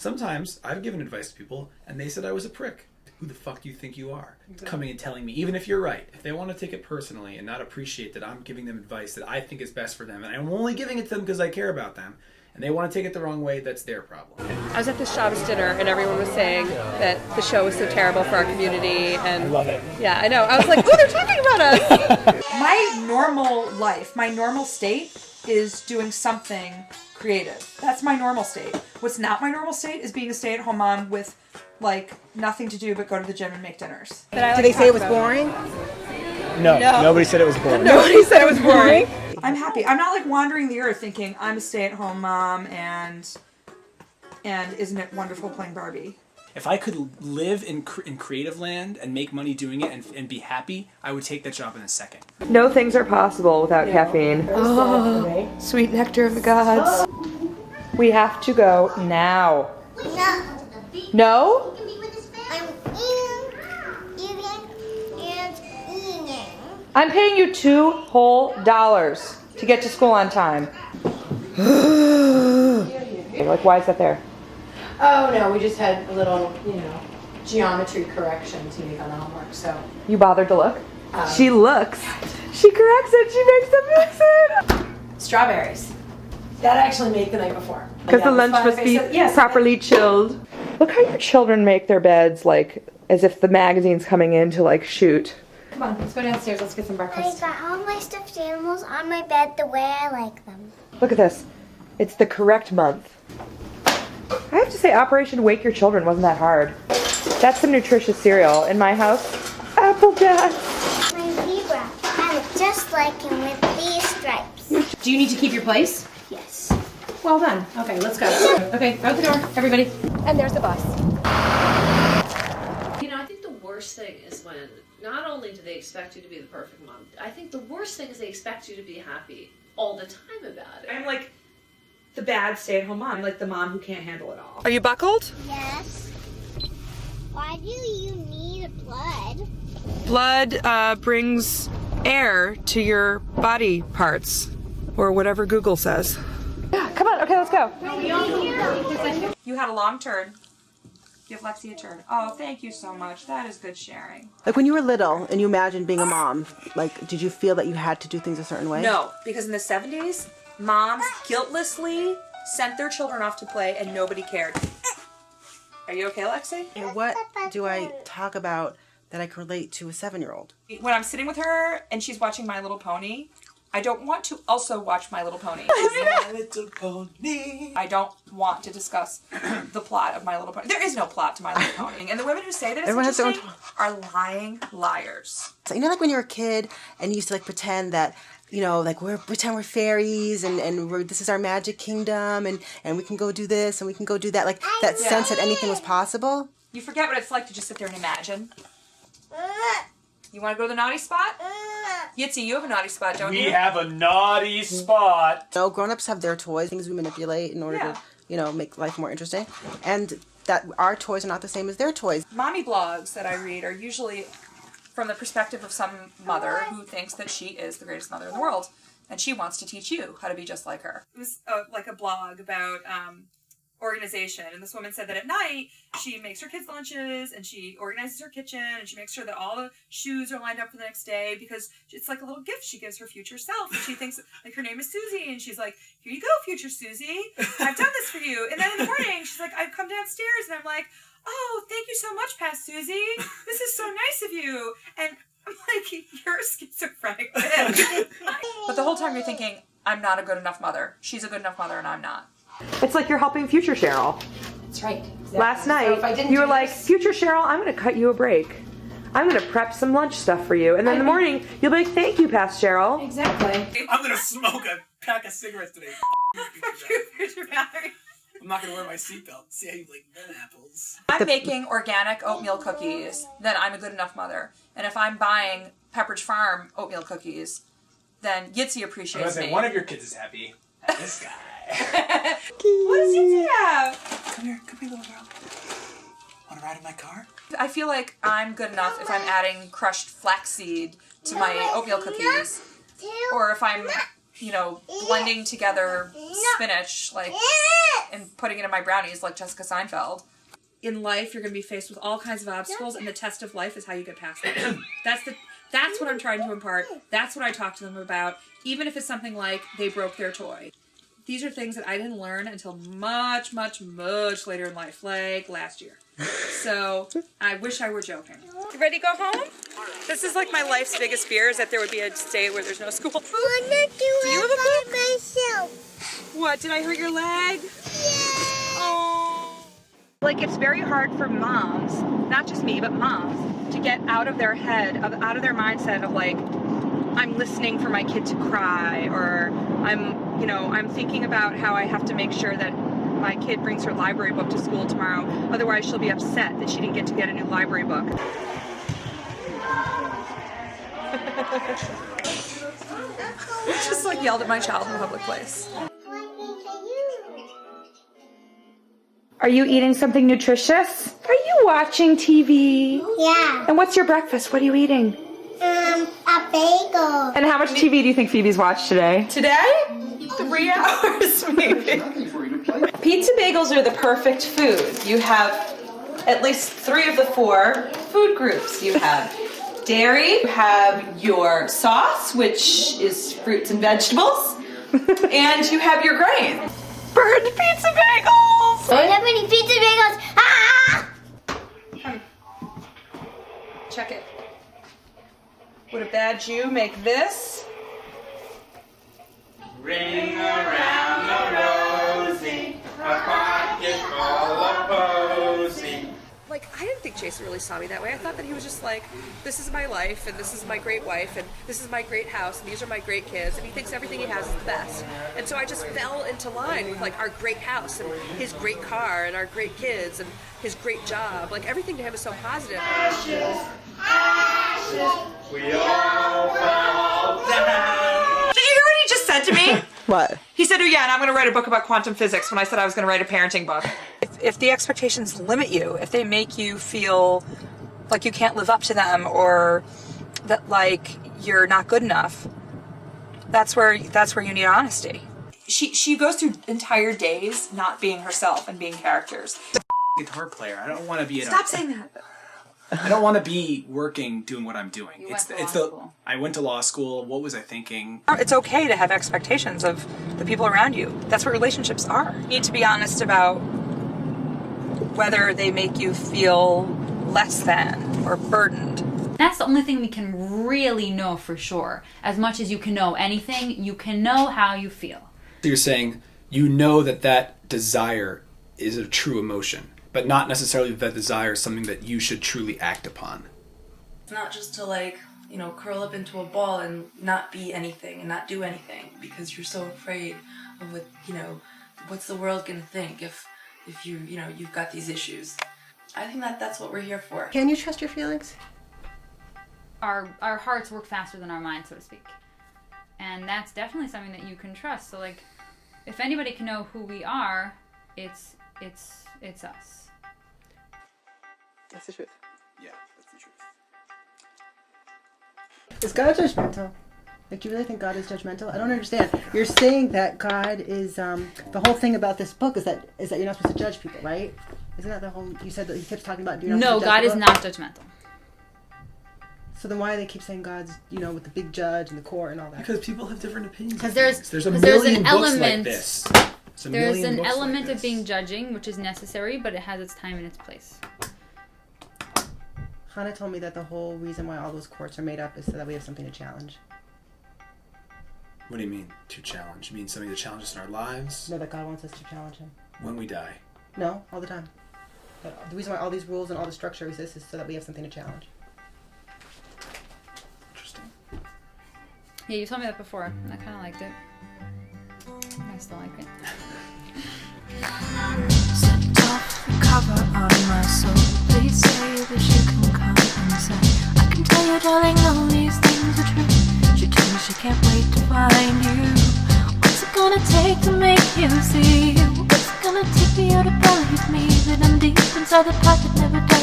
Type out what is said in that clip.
Sometimes I've given advice to people and they said I was a prick. Who the fuck do you think you are? Exactly. Coming and telling me, even if you're right, if they want to take it personally and not appreciate that I'm giving them advice that I think is best for them, and I'm only giving it to them because I care about them, and they want to take it the wrong way, that's their problem. I was at the Shabbos dinner and everyone was saying that the show was so terrible for our community. And I love it. Yeah, I know. I was like, oh, they're talking about us. My normal life, my normal state is doing something creative. That's my normal state. What's not my normal state is being a stay-at-home mom with like nothing to do but go to the gym and make dinners. Did they say it was boring? No, nobody said it was boring. Nobody said it was boring. I'm happy. I'm not like wandering the earth thinking I'm a stay-at-home mom and isn't it wonderful playing Barbie. If I could live in creative land and make money doing it and be happy, I would take that job in a second. No things are possible without caffeine. Oh, sweet nectar of the gods. We have to go now. No? I'm paying you $2 whole to get to school on time. Like, why is that there? Oh no, we just had a little, geometry correction to make on the homework, so. You bothered to look? She looks. She corrects it. She makes them mix it. Strawberries. That I actually made the night before. Because the lunch must be properly chilled. Look how your children make their beds, like, as if the magazine's coming in to, like, shoot. Come on, let's go downstairs. Let's get some breakfast. I got all my stuffed animals on my bed the way I like them. Look at this. It's the correct month. I have to say, Operation Wake Your Children wasn't that hard. That's some nutritious cereal. In my house, Apple Jacks. My zebra. I look just like him with these stripes. Do you need to keep your place? Yes. Well done. Okay, let's go. Okay, out the door, everybody. And there's the bus. I think the worst thing is when not only do they expect you to be the perfect mom, I think the worst thing is they expect you to be happy all the time about it. I'm like the bad stay-at-home mom. I'm like the mom who can't handle it all. Are you buckled? Yes. Why do you need blood? Blood brings air to your body parts, or whatever Google says. Yeah, come on. Okay, let's go. You had a long turn. Give Lexi a turn. Oh, thank you so much. That is good sharing. Like when you were little and you imagined being a mom, like did you feel that you had to do things a certain way? No, because in the 70s, moms guiltlessly sent their children off to play and nobody cared. Are you okay, Lexi? And what do I talk about that I can relate to a 7-year-old? When I'm sitting with her and she's watching My Little Pony, I don't want to also watch My Little Pony. My Little Pony. I don't want to discuss the plot of My Little Pony. There is no plot to My Little Pony. And the women who say that it's interesting are lying liars. So, like when you were a kid and you used to like pretend that, like pretend we're fairies and this is our magic kingdom and we can go do this and we can go do that. Like that sense that anything was possible. You forget what it's like to just sit there and imagine. You want to go to the naughty spot? Yitzy, you have a naughty spot, don't you? We have a naughty spot. No, grown-ups have their toys, things we manipulate in order to, make life more interesting. And that our toys are not the same as their toys. Mommy blogs that I read are usually from the perspective of some mother who thinks that she is the greatest mother in the world. And she wants to teach you how to be just like her. It was like a blog about organization, and this woman said that at night she makes her kids lunches and she organizes her kitchen and she makes sure that all the shoes are lined up for the next day because it's like a little gift she gives her future self, and she thinks like her name is Susie and she's like, here you go, future Susie, I've done this for you. And then in the morning she's like, I've come downstairs and I'm like, oh, thank you so much, past Susie, this is so nice of you. And I'm like, you're a schizophrenic bitch. But the whole time you're thinking, I'm not a good enough mother, she's a good enough mother and I'm not. It's like you're helping future Cheryl. That's right. Exactly. Last night, you were like, future Cheryl, I'm going to cut you a break. I'm going to prep some lunch stuff for you. And then in the morning, you'll be like, thank you, past Cheryl. Exactly. I'm going to smoke a pack of cigarettes today. Future Valerie. I'm not going to wear my seatbelt. See how you like them apples. If I'm making organic oatmeal cookies, then I'm a good enough mother. And if I'm buying Pepperidge Farm oatmeal cookies, then Yitzy appreciates me. One of your kids is happy. This guy. What does Yitzy have? Come here, little girl. Want to ride in my car? I feel like I'm good enough if I'm adding crushed flaxseed to my oatmeal cookies. Or if I'm, blending together spinach, like, and putting it in my brownies like Jessica Seinfeld. In life, you're going to be faced with all kinds of obstacles, and the test of life is how you get past them. That's what I'm trying to impart. That's what I talk to them about, even if it's something like they broke their toy. These are things that I didn't learn until much, much, much later in life, like last year. So I wish I were joking. You ready to go home? This is like my life's biggest fear, is that there would be a day where there's no school. I want to do you have it a by myself. What, did I hurt your leg? Yeah. Oh. Like, it's very hard for moms, not just me, but moms, to get out of their head, out of their mindset of like, I'm listening for my kid to cry, or I'm thinking about how I have to make sure that my kid brings her library book to school tomorrow. Otherwise, she'll be upset that she didn't get to get a new library book. Just like yelled at my child in a public place. Are you eating something nutritious? Are you watching TV? Yeah. And what's your breakfast? What are you eating? A bagel. And how much TV do you think Phoebe's watched today? Today? 3 hours, maybe. Pizza bagels are the perfect food. You have at least 3 of the 4 food groups. You have dairy, you have your sauce, which is fruits and vegetables, and you have your grain. Burned pizza bagels! I don't have any pizza bagels. Ah! Come. Check it. Would a bad Jew make this? Ring around the rosy, a pocket full of posy. Like, I didn't think Jason really saw me that way. I thought that he was just like, this is my life, and this is my great wife, and this is my great house, and these are my great kids, and he thinks everything he has is the best. And so I just fell into line with like our great house, and his great car, and our great kids, and his great job. Like, everything to him is so positive. Ashes, we all fall down. Did you hear what he just said to me? What? He said, oh yeah, and I'm going to write a book about quantum physics, when I said I was going to write a parenting book. If the expectations limit you, if they make you feel like you can't live up to them, or that like you're not good enough, that's where you need honesty. She goes through entire days not being herself and being characters. Guitar player. I don't want to be in Stop saying that. I don't want to be working doing what I'm doing. went to law school. I went to law school. What was I thinking? It's okay to have expectations of the people around you. That's what relationships are. You need to be honest about whether they make you feel less than or burdened. That's the only thing we can really know for sure. As much as you can know anything, you can know how you feel. So you're saying you know that desire is a true emotion, but not necessarily that desire is something that you should truly act upon. It's not just to like, curl up into a ball and not be anything and not do anything because you're so afraid of what, what's the world gonna think if you've got these issues. I think that's what we're here for. Can you trust your feelings? Our hearts work faster than our minds, so to speak. And that's definitely something that you can trust. So like, if anybody can know who we are, it's us. That's the truth. Yeah, that's the truth. Is God judgmental? Like, do you really think God is judgmental? I don't understand. You're saying that God is, the whole thing about this book is that you're not supposed to judge people, right? Isn't that the whole, you said that he keeps talking about, No, God is not judgmental. So then why do they keep saying God's, with the big judge and the court and all that? Because people have different opinions. Because there's a million an books element, like this. There's an element of being judging, which is necessary, but it has its time and its place. Hannah told me that the whole reason why all those courts are made up is so that we have something to challenge. What do you mean, to challenge? You mean something to challenge us in our lives? No, that God wants us to challenge him. When we die? No, all the time. But the reason why all these rules and all the structure exists is so that we have something to challenge. Interesting. Yeah, you told me that before, and I kind of liked it. I still like it. Set off the cover on my soul. Please say that you can come and say, I can tell you, darling, all these things are true. She told me she can't wait to find you. What's it gonna take to make you see? What's it gonna take for you to believe me that I'm deep inside the part that never dies?